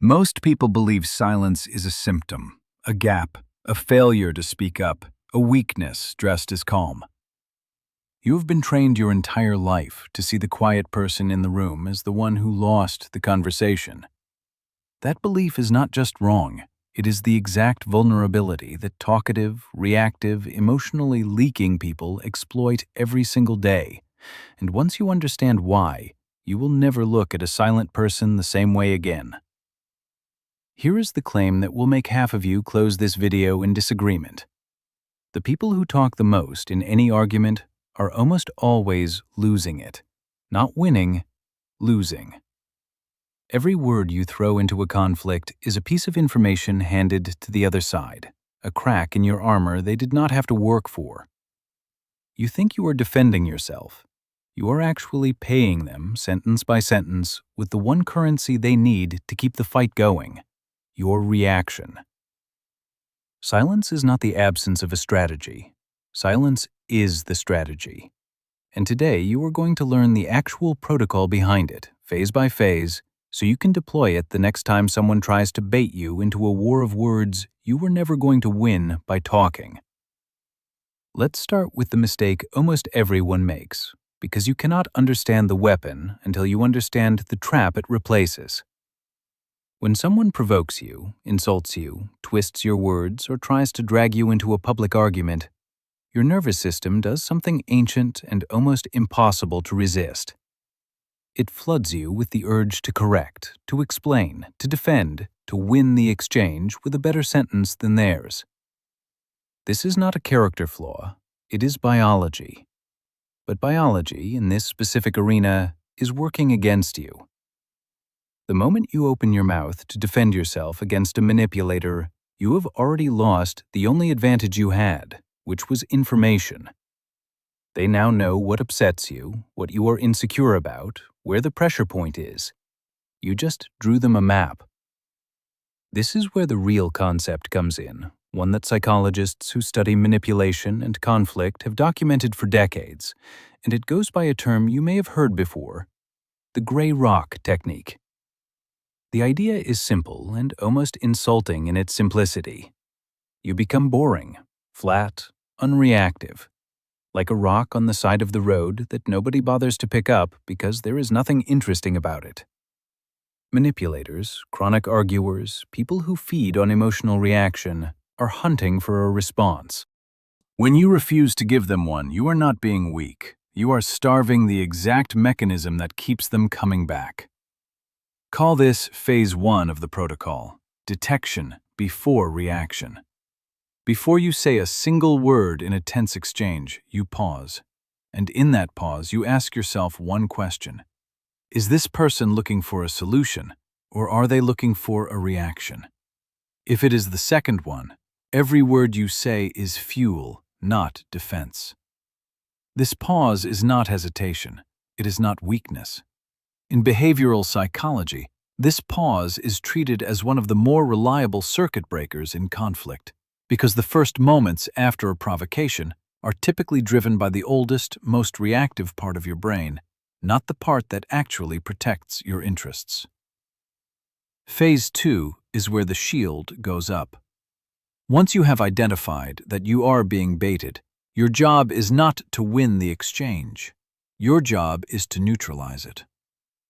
Most people believe silence is a symptom, a gap, a failure to speak up, a weakness dressed as calm. You have been trained your entire life to see the quiet person in the room as the one who lost the conversation. That belief is not just wrong, it is the exact vulnerability that talkative, reactive, emotionally leaking people exploit every single day. And once you understand why, you will never look at a silent person the same way again. Here is the claim that will make half of you close this video in disagreement. The people who talk the most in any argument are almost always losing it. Not winning, losing. Every word you throw into a conflict is a piece of information handed to the other side, a crack in your armor they did not have to work for. You think you are defending yourself. You are actually paying them, sentence by sentence, with the one currency they need to keep the fight going: your reaction. Silence is not the absence of a strategy. Silence is the strategy. And today you are going to learn the actual protocol behind it, phase by phase, so you can deploy it the next time someone tries to bait you into a war of words you were never going to win by talking. Let's start with the mistake almost everyone makes, because you cannot understand the weapon until you understand the trap it replaces. When someone provokes you, insults you, twists your words, or tries to drag you into a public argument, your nervous system does something ancient and almost impossible to resist. It floods you with the urge to correct, to explain, to defend, to win the exchange with a better sentence than theirs. This is not a character flaw, it is biology. But biology, in this specific arena, is working against you. The moment you open your mouth to defend yourself against a manipulator, you have already lost the only advantage you had, which was information. They now know what upsets you, what you are insecure about, where the pressure point is. You just drew them a map. This is where the real concept comes in, one that psychologists who study manipulation and conflict have documented for decades, and it goes by a term you may have heard before: the gray rock technique. The idea is simple and almost insulting in its simplicity. You become boring, flat, unreactive, like a rock on the side of the road that nobody bothers to pick up because there is nothing interesting about it. Manipulators, chronic arguers, people who feed on emotional reaction are hunting for a response. When you refuse to give them one, you are not being weak. You are starving the exact mechanism that keeps them coming back. Call this phase 1 of the protocol: detection before reaction. Before you say a single word in a tense exchange, you pause. And in that pause, you ask yourself one question: is this person looking for a solution, or are they looking for a reaction? If it is the second one, every word you say is fuel, not defense. This pause is not hesitation. It is not weakness. In behavioral psychology, this pause is treated as one of the more reliable circuit breakers in conflict, because the first moments after a provocation are typically driven by the oldest, most reactive part of your brain, not the part that actually protects your interests. Phase 2 is where the shield goes up. Once you have identified that you are being baited, your job is not to win the exchange. Your job is to neutralize it.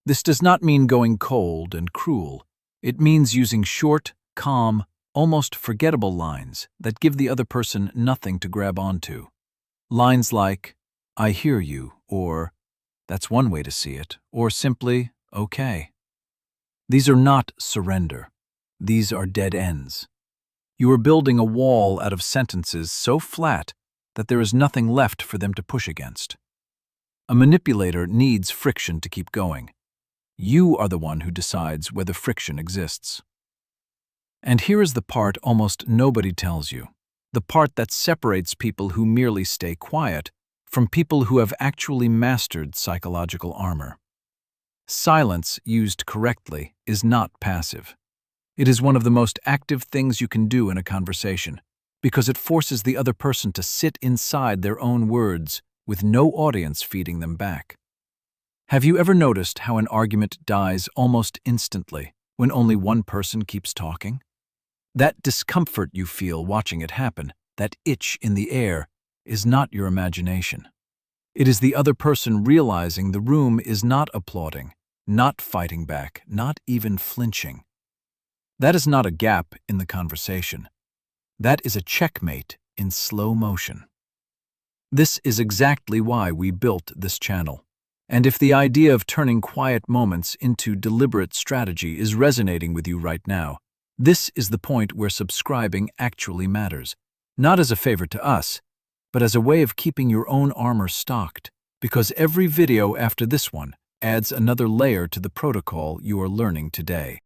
This does not mean going cold and cruel. It means using short, calm, almost forgettable lines that give the other person nothing to grab onto. Lines like, "I hear you," or "That's one way to see it," or simply, "Okay." These are not surrender. These are dead ends. You are building a wall out of sentences so flat that there is nothing left for them to push against. A manipulator needs friction to keep going. You are the one who decides whether friction exists. And here is the part almost nobody tells you, the part that separates people who merely stay quiet from people who have actually mastered psychological armor. Silence used correctly is not passive. It is one of the most active things you can do in a conversation, because it forces the other person to sit inside their own words with no audience feeding them back. Have you ever noticed how an argument dies almost instantly when only one person keeps talking? That discomfort you feel watching it happen, that itch in the air, is not your imagination. It is the other person realizing the room is not applauding, not fighting back, not even flinching. That is not a gap in the conversation. That is a checkmate in slow motion. This is exactly why we built this channel. And if the idea of turning quiet moments into deliberate strategy is resonating with you right now, this is the point where subscribing actually matters. Not as a favor to us, but as a way of keeping your own armor stocked, because every video after this one adds another layer to the protocol you are learning today.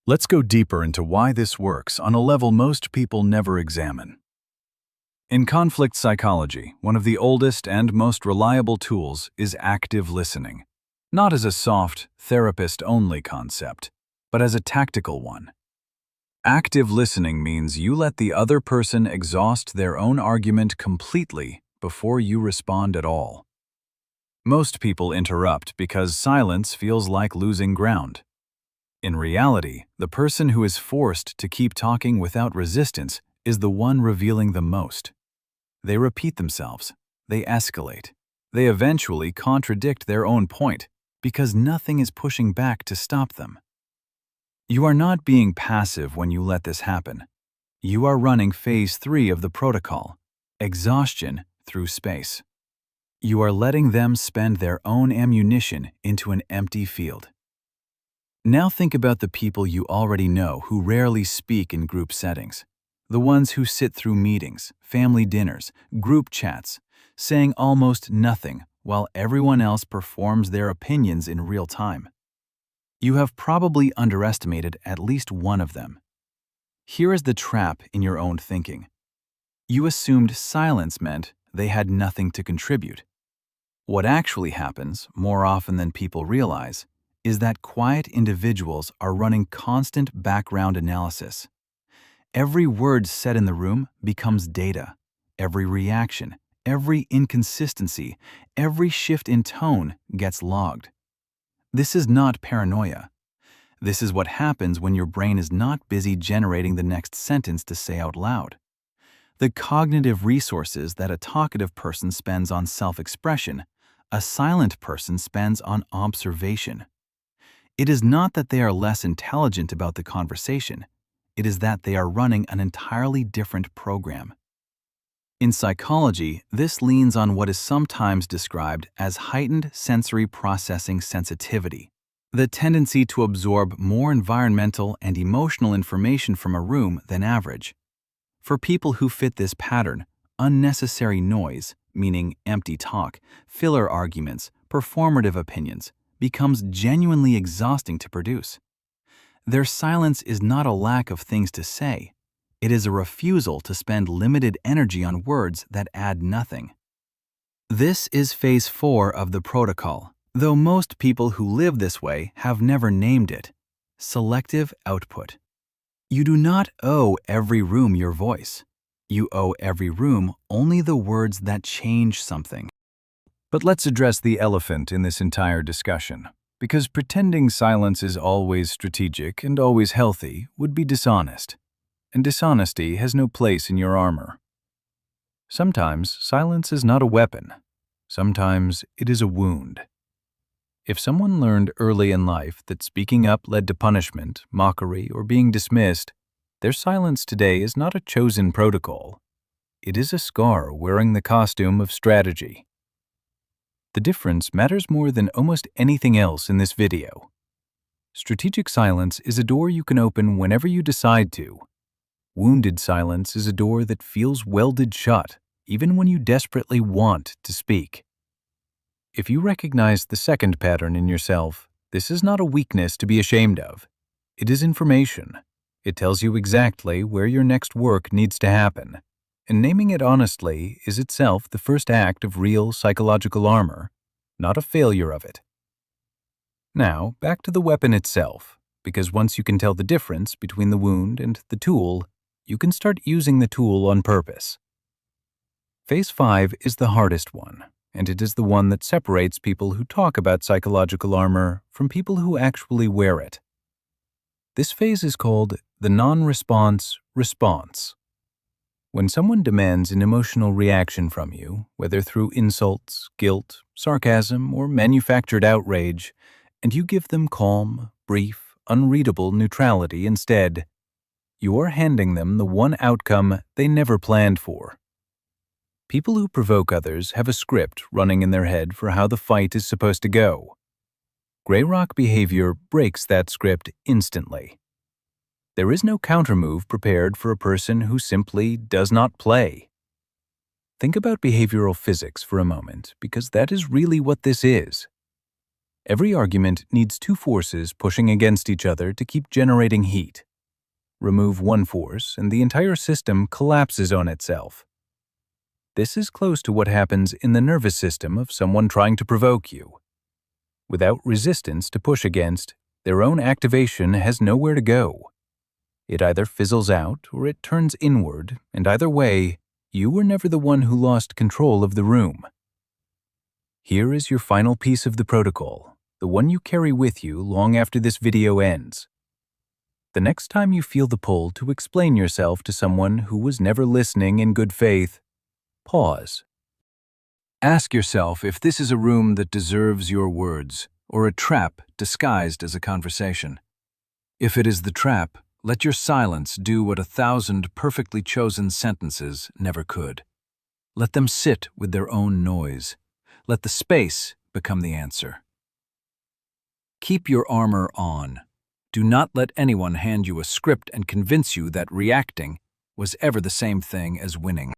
Let's go deeper into why this works on a level most people never examine. In conflict psychology, one of the oldest and most reliable tools is active listening, not as a soft, therapist-only concept, but as a tactical one. Active listening means you let the other person exhaust their own argument completely before you respond at all. Most people interrupt because silence feels like losing ground. In reality, the person who is forced to keep talking without resistance is the one revealing the most. They repeat themselves, they escalate, they eventually contradict their own point because nothing is pushing back to stop them. You are not being passive when you let this happen. You are running phase 3 of the protocol, exhaustion through space. You are letting them spend their own ammunition into an empty field. Now think about the people you already know who rarely speak in group settings. The ones who sit through meetings, family dinners, group chats, saying almost nothing while everyone else performs their opinions in real time. You have probably underestimated at least one of them. Here is the trap in your own thinking. You assumed silence meant they had nothing to contribute. What actually happens, more often than people realize, is that quiet individuals are running constant background analysis. Every word said in the room becomes data. Every reaction, every inconsistency, every shift in tone gets logged. This is not paranoia. This is what happens when your brain is not busy generating the next sentence to say out loud. The cognitive resources that a talkative person spends on self-expression, a silent person spends on observation. It is not that they are less intelligent about the conversation. It is that they are running an entirely different program. In psychology, this leans on what is sometimes described as heightened sensory processing sensitivity, the tendency to absorb more environmental and emotional information from a room than average. For people who fit this pattern, unnecessary noise, meaning empty talk, filler arguments, performative opinions, becomes genuinely exhausting to produce. Their silence is not a lack of things to say. It is a refusal to spend limited energy on words that add nothing. This is phase 4 of the protocol, though most people who live this way have never named it: selective output. You do not owe every room your voice. You owe every room only the words that change something. But let's address the elephant in this entire discussion, because pretending silence is always strategic and always healthy would be dishonest, and dishonesty has no place in your armor. Sometimes silence is not a weapon. Sometimes it is a wound. If someone learned early in life that speaking up led to punishment, mockery, or being dismissed, their silence today is not a chosen protocol. It is a scar wearing the costume of strategy. The difference matters more than almost anything else in this video. Strategic silence is a door you can open whenever you decide to. Wounded silence is a door that feels welded shut, even when you desperately want to speak. If you recognize the second pattern in yourself, this is not a weakness to be ashamed of. It is information. It tells you exactly where your next work needs to happen. And naming it honestly is itself the first act of real psychological armor, not a failure of it. Now, back to the weapon itself, because once you can tell the difference between the wound and the tool, you can start using the tool on purpose. Phase 5 is the hardest one, and it is the one that separates people who talk about psychological armor from people who actually wear it. This phase is called the non-response response. When someone demands an emotional reaction from you, whether through insults, guilt, sarcasm, or manufactured outrage, and you give them calm, brief, unreadable neutrality instead, you are handing them the one outcome they never planned for. People who provoke others have a script running in their head for how the fight is supposed to go. Gray rock behavior breaks that script instantly. There is no countermove prepared for a person who simply does not play. Think about behavioral physics for a moment, because that is really what this is. Every argument needs two forces pushing against each other to keep generating heat. Remove one force, and the entire system collapses on itself. This is close to what happens in the nervous system of someone trying to provoke you. Without resistance to push against, their own activation has nowhere to go. It either fizzles out or it turns inward, and either way, you were never the one who lost control of the room. Here is your final piece of the protocol, the one you carry with you long after this video ends. The next time you feel the pull to explain yourself to someone who was never listening in good faith, pause. Ask yourself if this is a room that deserves your words, or a trap disguised as a conversation. If it is the trap, let your silence do what 1,000 perfectly chosen sentences never could. Let them sit with their own noise. Let the space become the answer. Keep your armor on. Do not let anyone hand you a script and convince you that reacting was ever the same thing as winning.